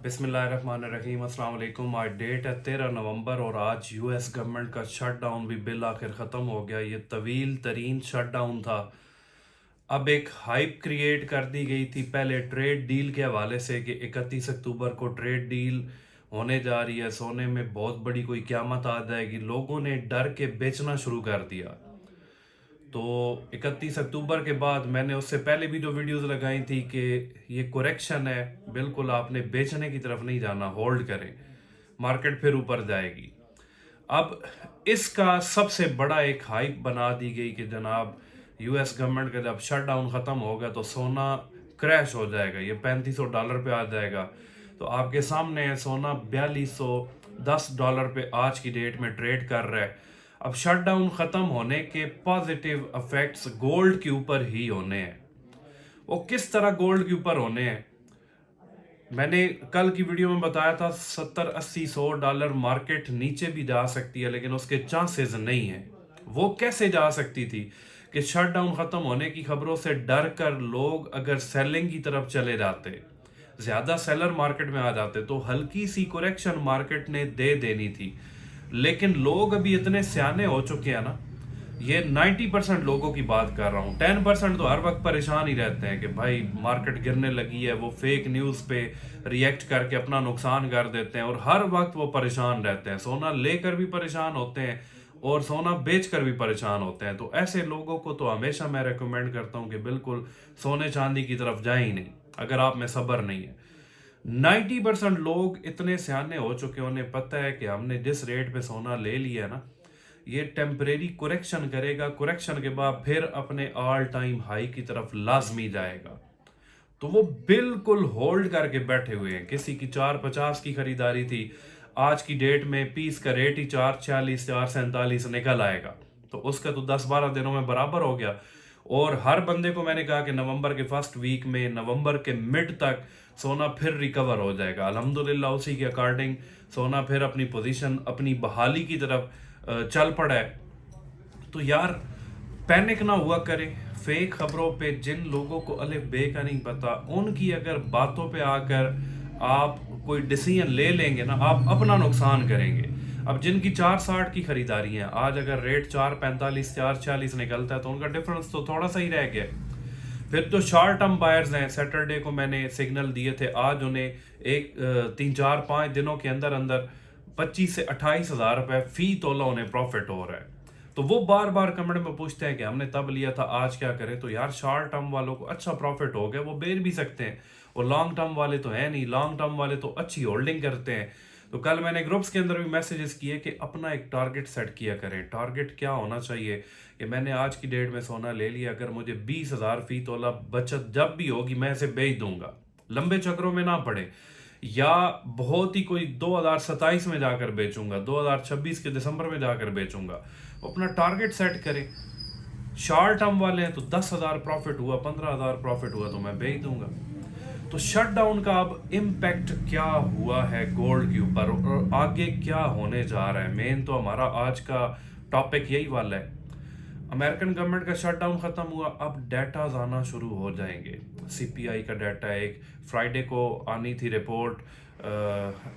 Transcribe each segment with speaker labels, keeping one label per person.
Speaker 1: बिस्मिल्लाहिर्रहमानिर्रहीम। अस्सलाम वालेकुम। आज डेट है 13 नवंबर और आज यूएस गवर्नमेंट का शट डाउन भी बिल आखिर ख़त्म हो गया। ये तवील तरीन शट डाउन था। अब एक हाइप क्रिएट कर दी गई थी पहले ट्रेड डील के हवाले से कि 31 अक्टूबर को ट्रेड डील होने जा रही है, सोने में बहुत बड़ी कोई क़यामत आ जाएगी। लोगों ने डर के बेचना शुरू कर दिया। तो 31 अक्टूबर के बाद मैंने उससे पहले भी जो वीडियोस लगाई थी कि ये करेक्शन है, बिल्कुल आपने बेचने की तरफ नहीं जाना, होल्ड करें, मार्केट फिर ऊपर जाएगी। अब इसका सबसे बड़ा एक हाइप बना दी गई कि जनाब यूएस गवर्नमेंट का जब शट डाउन ख़त्म होगा तो सोना क्रैश हो जाएगा, ये $3500 पे आ जाएगा। तो आपके सामने है, सोना $4210 पे आज की डेट में ट्रेड कर रहा है। अब शट डाउन ख़त्म होने के पॉजिटिव इफेक्ट्स गोल्ड के ऊपर ही होने हैं। वो किस तरह गोल्ड के ऊपर होने हैं, मैंने कल की वीडियो में बताया था। 70 80 100 डॉलर मार्केट नीचे भी जा सकती है, लेकिन उसके चांसेस नहीं है। वो कैसे जा सकती थी कि शट डाउन खत्म होने की खबरों से डर कर लोग अगर सेलिंग की तरफ चले जाते, ज्यादा सेलर मार्केट में आ जाते, तो हल्की सी करेक्शन मार्केट ने दे देनी थी। लेकिन लोग अभी इतने सियाने हो चुके हैं ना, ये 90% लोगों की बात कर रहा हूँ। 10% तो हर वक्त परेशान ही रहते हैं कि भाई मार्केट गिरने लगी है, वो फेक न्यूज़ पे रिएक्ट करके अपना नुकसान कर देते हैं और हर वक्त वो परेशान रहते हैं। सोना लेकर भी परेशान होते हैं और सोना बेच कर भी परेशान होते हैं। तो ऐसे लोगों को तो हमेशा मैं रेकमेंड करता हूँ कि बिल्कुल सोने चांदी की तरफ जाए ही नहीं, अगर आप में सब्र नहीं है। 90% लोग इतने सियाने हो चुके हैं, उन्हें पता है कि हमने जिस रेट पे सोना ले लिया है ना, ये टेम्परेरी करेक्शन करेगा, करेक्शन के बाद फिर अपने ऑल टाइम हाई की तरफ लाजमी जाएगा। तो वो बिल्कुल होल्ड करके बैठे हुए हैं। किसी की 450 की खरीदारी थी, आज की डेट में पीस का रेट ही 446 447 निकल आएगा। तो उसका तो 10 12 दिनों में बराबर हो गया। और हर बंदे को मैंने कहा कि नवंबर के फर्स्ट वीक में, नवंबर के मिड तक सोना फिर रिकवर हो जाएगा। अल्हम्दुलिल्लाह उसी के अकॉर्डिंग सोना फिर अपनी पोजीशन, अपनी बहाली की तरफ चल पड़ा है। तो यार पैनिक ना हुआ करें फेक खबरों पे। जिन लोगों को अलिफ बे का नहीं पता, उनकी अगर बातों पे आकर आप कोई डिसीजन ले लेंगे ना, आप अपना नुकसान करेंगे। अब जिनकी 460 की खरीदारी है, आज अगर रेट 445 446 निकलता है तो उनका डिफरेंस तो थोड़ा सा ही रह गया। फिर तो शॉर्ट टर्म बायर्स हैं, सैटरडे को मैंने सिग्नल दिए थे, आज उन्हें एक 3 4 5 दिनों के अंदर अंदर 25 से 28 हज़ार रुपए फी तोला उन्हें प्रॉफिट हो रहा है। तो वो बार बार कमेंट में पूछते हैं कि हमने तब लिया था, आज क्या करें। तो यार शॉर्ट टर्म वालों को अच्छा प्रॉफिट हो गया, वो बेच भी सकते हैं। और लॉन्ग टर्म वाले तो है नहीं, लॉन्ग टर्म वाले तो अच्छी होल्डिंग करते हैं। तो कल मैंने ग्रुप्स के अंदर भी मैसेजेस किए कि अपना एक टारगेट सेट किया करें। टारगेट क्या होना चाहिए कि मैंने आज की डेट में सोना ले लिया, अगर मुझे 20 हज़ार फी तोला बचत जब भी होगी मैं इसे बेच दूंगा, लंबे चक्रों में ना पड़े, या बहुत ही कोई 2027 में जाकर बेचूंगा, 2026 के दिसंबर में जाकर बेचूंगा। अपना टारगेट सेट करें। शॉर्ट टर्म वाले हैं तो 10 हज़ार प्रॉफिट हुआ, 15 हज़ार प्रॉफिट हुआ तो मैं बेच दूंगा। तो शट डाउन का अब इम्पैक्ट क्या हुआ है गोल्ड के ऊपर और आगे क्या होने जा रहा है, मेन तो हमारा आज का टॉपिक यही वाला है। अमेरिकन गवर्नमेंट का शटडाउन खत्म हुआ, अब डाटा आना शुरू हो जाएंगे। सीपीआई का डाटा एक फ्राइडे को आनी थी रिपोर्ट,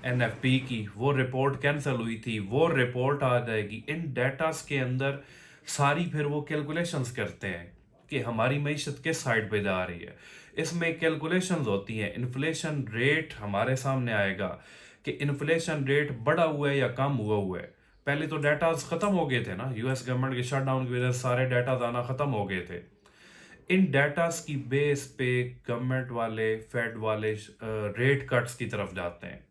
Speaker 1: एनएफपी की, वो रिपोर्ट कैंसिल हुई थी, वो रिपोर्ट आ जाएगी। इन डाटास के अंदर सारी फिर वो कैलकुलेशंस करते हैं कि हमारी मईशत किस साइड पे जा रही है। इसमें कैलकुलेशंस होती हैं, इन्फ्लेशन रेट हमारे सामने आएगा कि इन्फ्लेशन रेट बढ़ा हुआ है या कम हुआ है। पहले तो डाटाज खत्म हो गए थे ना, यूएस गवर्नमेंट के शटडाउन की वजह से सारे डाटाज आना खत्म हो गए थे। इन डाटास की बेस पे गवर्नमेंट वाले, फेड वाले रेट कट्स की तरफ जाते हैं।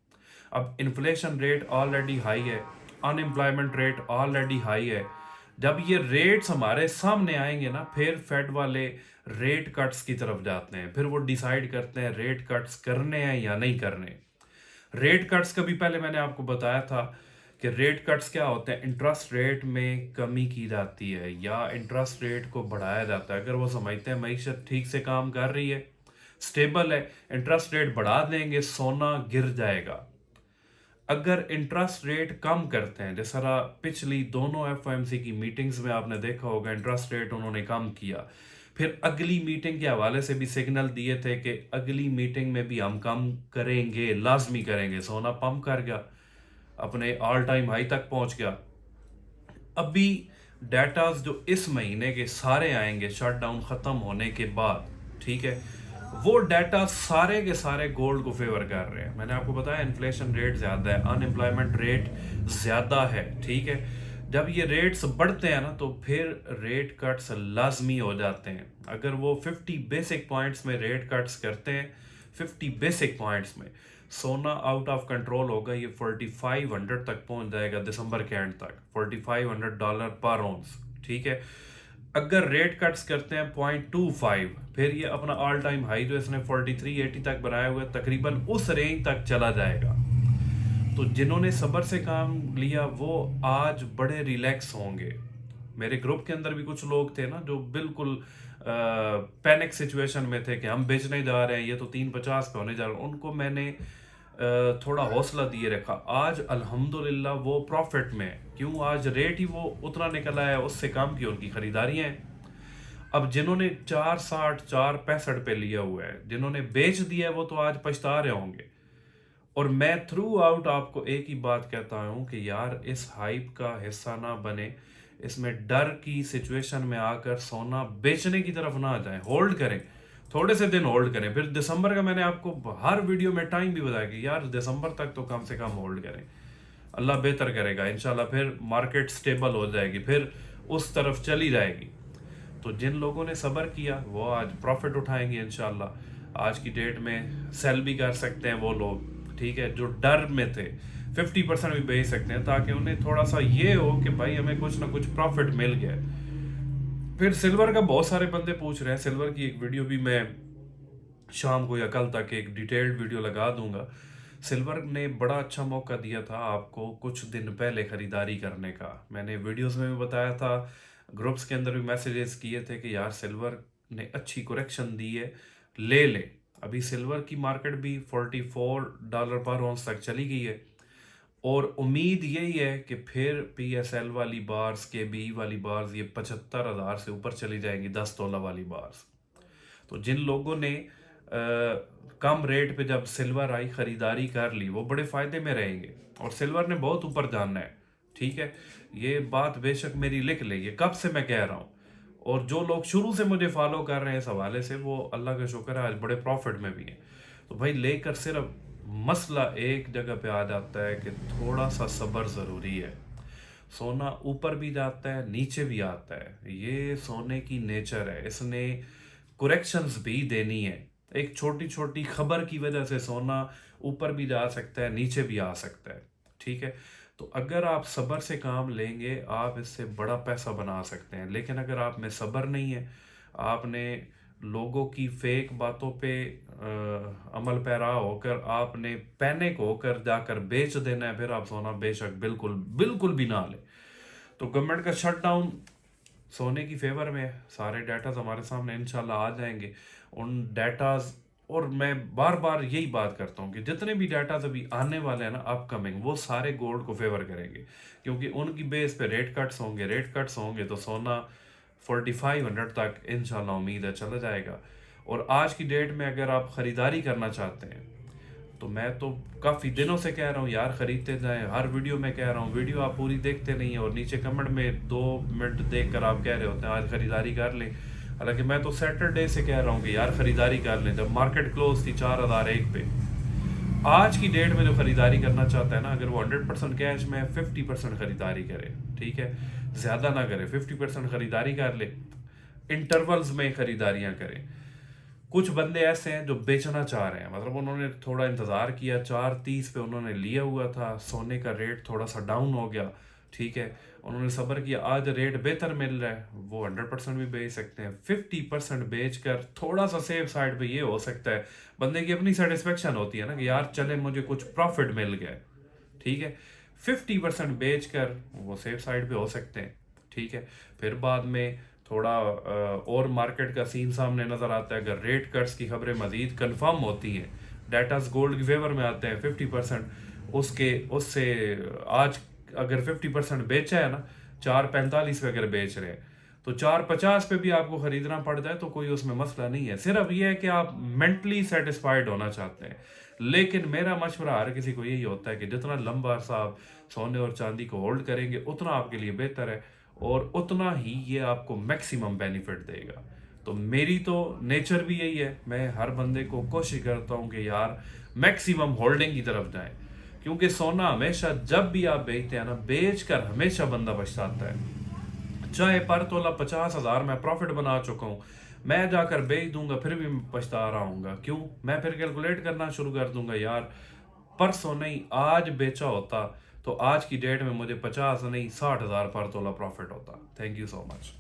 Speaker 1: अब इन्फ्लेशन रेट ऑलरेडी हाई है, अनएम्प्लॉयमेंट रेट ऑलरेडी हाई है। जब ये रेट्स हमारे सामने आएंगे ना, फिर फेड वाले रेट कट्स की तरफ जाते हैं। फिर वो डिसाइड करते हैं रेट कट्स करने हैं या नहीं करने। रेट कट्स का भी पहले मैंने आपको बताया था कि रेट कट्स क्या होते हैं। इंटरेस्ट रेट में कमी की जाती है या इंटरेस्ट रेट को बढ़ाया जाता है। अगर वो समझते हैं मईशत ठीक से काम कर रही है, स्टेबल है, इंटरेस्ट रेट बढ़ा देंगे, सोना गिर जाएगा। अगर इंटरेस्ट रेट कम करते हैं, जैसा पिछली दोनों एफओएमसी की मीटिंग्स में आपने देखा होगा, इंटरेस्ट रेट उन्होंने कम किया, پھر اگلی میٹنگ کے حوالے سے بھی سگنل دیے تھے کہ اگلی میٹنگ میں بھی ہم کم کریں گے، لازمی کریں گے. سونا پمپ کر گیا، اپنے آل ٹائم ہائی تک پہنچ گیا. ابھی ڈیٹاز جو اس مہینے کے سارے آئیں گے شٹ ڈاؤن ختم ہونے کے بعد، ٹھیک ہے، وہ ڈیٹا سارے کے سارے گولڈ کو فیور کر رہے ہیں. میں نے آپ کو بتایا انفلیشن ریٹ زیادہ ہے، ان امپلائمنٹ ریٹ زیادہ ہے، ٹھیک ہے. جب یہ ریٹس بڑھتے ہیں نا تو پھر ریٹ کٹس لازمی ہو جاتے ہیں. اگر وہ 50 بیسک پوائنٹس میں ریٹ کٹس کرتے ہیں، 50 بیسک پوائنٹس میں، سونا آؤٹ آف کنٹرول ہوگا. یہ 4500 تک پہنچ جائے گا دسمبر کے اینڈ تک، $4500 پر اونس، ٹھیک ہے. اگر ریٹ کٹس کرتے ہیں 0.25، پھر یہ اپنا آل ٹائم ہائی جو اس نے 4380 تک بنایا ہوا ہے تقریباً اس رینج تک چلا جائے گا. تو جنہوں نے صبر سے کام لیا وہ آج بڑے ریلیکس ہوں گے. میرے گروپ کے اندر بھی کچھ لوگ تھے نا جو بالکل پینک سچویشن میں تھے کہ ہم بیچنے جا رہے ہیں، یہ تو 350 پہ ہونے جا رہا ہے. ان کو میں نے تھوڑا حوصلہ دیے رکھا. آج الحمدللہ وہ پروفٹ میں، کیوں؟ آج ریٹ ہی وہ اتنا نکل آیا، اس سے کم کی ان کی خریداریاں ہیں. اب جنہوں نے 460 465 پہ لیا ہوا ہے، جنہوں نے بیچ دیا ہے، وہ تو آج پچھتا رہے ہوں گے. اور میں تھرو آؤٹ آپ کو ایک ہی بات کہتا ہوں کہ یار اس ہائپ کا حصہ نہ بنے، اس میں ڈر کی سچویشن میں آ کر سونا بیچنے کی طرف نہ جائیں. ہولڈ کریں، تھوڑے سے دن ہولڈ کریں. پھر دسمبر کا میں نے آپ کو ہر ویڈیو میں ٹائم بھی بتایا کہ یار دسمبر تک تو کم سے کم ہولڈ کریں، اللہ بہتر کرے گا انشاءاللہ. پھر مارکیٹ سٹیبل ہو جائے گی، پھر اس طرف چلی جائے گی. تو جن لوگوں نے صبر کیا وہ آج پروفٹ اٹھائیں گے انشاءاللہ. آج کی ڈیٹ میں سیل بھی کر سکتے ہیں وہ لوگ، ٹھیک ہے، جو ڈر میں تھے. 50% بھی بیچ سکتے ہیں تاکہ انہیں تھوڑا سا یہ ہو کہ بھائی ہمیں کچھ نہ کچھ پروفٹ مل گیا. پھر سلور کا بہت سارے بندے پوچھ رہے ہیں. سلور کی ایک ویڈیو بھی میں شام کو یا کل تک ایک ڈیٹیلڈ ویڈیو لگا دوں گا. سلور نے بڑا اچھا موقع دیا تھا آپ کو کچھ دن پہلے خریداری کرنے کا. میں نے ویڈیوز میں بھی بتایا تھا، گروپس کے اندر بھی میسیجز کیے تھے کہ یار سلور نے اچھی کریکشن دی ہے، لے لے. ابھی سلور کی مارکیٹ بھی $44 پر اونس تک چلی گئی ہے، اور امید یہی ہے کہ پھر پی ایس ایل والی بارز، کے بی والی بارز یہ 75,000 سے اوپر چلی جائیں گی، 10 تولہ والی بارز. تو جن لوگوں نے کم ریٹ پہ جب سلور آئی خریداری کر لی وہ بڑے فائدے میں رہیں گے. اور سلور نے بہت اوپر جانا ہے، ٹھیک ہے. یہ بات بے شک میری لکھ لے، یہ کب سے میں کہہ رہا ہوں. اور جو لوگ شروع سے مجھے فالو کر رہے ہیں اس حوالے سے، وہ اللہ کا شکر ہے آج بڑے پروفٹ میں بھی ہیں. تو بھائی لے کر صرف مسئلہ ایک جگہ پہ آ جاتا ہے کہ تھوڑا سا صبر ضروری ہے. سونا اوپر بھی جاتا ہے، نیچے بھی آتا ہے، یہ سونے کی نیچر ہے. اس نے کریکشنز بھی دینی ہے. ایک چھوٹی چھوٹی خبر کی وجہ سے سونا اوپر بھی جا سکتا ہے، نیچے بھی آ سکتا ہے، ٹھیک ہے. تو اگر آپ صبر سے کام لیں گے آپ اس سے بڑا پیسہ بنا سکتے ہیں. لیکن اگر آپ میں صبر نہیں ہے، آپ نے لوگوں کی فیک باتوں پہ عمل پیرا ہو کر آپ نے پینک ہو کر جا کر بیچ دینا ہے، پھر آپ سونا بے شک بالکل بھی نہ لیں. تو گورنمنٹ کا شٹ ڈاؤن سونے کی فیور میں ہے. سارے ڈیٹاز ہمارے سامنے انشاءاللہ آ جائیں گے. ان ڈیٹاز، اور میں بار بار یہی بات کرتا ہوں کہ جتنے بھی ڈیٹاز ابھی آنے والے ہیں نا اپ کمنگ، وہ سارے گولڈ کو فیور کریں گے، کیونکہ ان کی بیس پہ ریٹ کٹس ہوں گے تو سونا 4500 تک انشاءاللہ امید ہے چلا جائے گا. اور آج کی ڈیٹ میں اگر آپ خریداری کرنا چاہتے ہیں تو میں تو کافی دنوں سے کہہ رہا ہوں یار خریدتے جائیں. ہر ویڈیو میں کہہ رہا ہوں، ویڈیو آپ پوری دیکھتے نہیں ہیں اور نیچے کمنٹ میں 2 منٹ دیکھ کر آپ کہہ رہے ہوتے ہیں آج خریداری کر لیں. حالانکہ میں تو سیٹرڈے سے کہہ رہا ہوں کہ یار خریداری کر لیں، جب مارکیٹ کلوز تھی 4001 پہ. آج کی ڈیٹ میں جو خریداری کرنا چاہتا ہے نا، اگر وہ 100% کیش میں 50% خریداری کرے، ٹھیک ہے، زیادہ نہ کرے، 50% خریداری کر لے، انٹرولز میں خریداریاں کریں. کچھ بندے ایسے ہیں جو بیچنا چاہ رہے ہیں، مطلب انہوں نے تھوڑا انتظار کیا، 430 پہ انہوں نے لیا ہوا تھا، سونے کا ریٹ تھوڑا سا ڈاؤن ہو گیا، ٹھیک ہے، انہوں نے صبر کیا، آج ریٹ بہتر مل رہا ہے، وہ 100% بھی بیچ سکتے ہیں. 50% بیچ کر تھوڑا سا سیف سائڈ پہ یہ ہو سکتا ہے، بندے کی اپنی سیٹسفیکشن ہوتی ہے نا کہ یار چلے مجھے کچھ پروفٹ مل گیا، ٹھیک ہے. 50% بیچ کر وہ سیف سائڈ پہ ہو سکتے ہیں، ٹھیک ہے. پھر بعد میں تھوڑا اور مارکیٹ کا سین سامنے نظر آتا ہے. اگر ریٹ کٹس کی خبریں مزید کنفرم ہوتی ہیں، ڈیٹاز گولڈ کی فیور میں آتے ہیں، 50% اس سے آج اگر 50% بیچا ہے نا، 445 پہ اگر بیچ رہے ہیں تو 450 पे भी आपको खरीदना पड़ जाए तो कोई उसमें मसला नहीं है, सिर्फ ये है कि आप मेंटली सेटिस्फाइड होना चाहते हैं। लेकिन मेरा मशवरा हर किसी को यही होता है कि जितना लंबा अरसा आप सोने और चांदी को होल्ड करेंगे उतना आपके लिए बेहतर है, और उतना ही ये आपको मैक्सिमम बेनिफिट देगा। तो मेरी तो नेचर भी यही है, मैं हर बंदे को कोशिश करता हूँ कि यार मैक्सिमम होल्डिंग की तरफ जाएं, क्योंकि सोना हमेशा जब भी आप बेचते हैं ना, बेच कर हमेशा बंदा पछताता है। चाहे पर तोला 50,000 मैं प्रॉफिट बना चुका हूँ, मैं जाकर बेच दूंगा फिर भी मैं पछता रहा हूँ। क्यों? मैं फिर कैलकुलेट करना शुरू कर दूंगा, यार परसों नहीं आज बेचा होता तो आज की डेट में मुझे 50 नहीं 60,000 पर तोला प्रॉफिट होता। Thank you so much.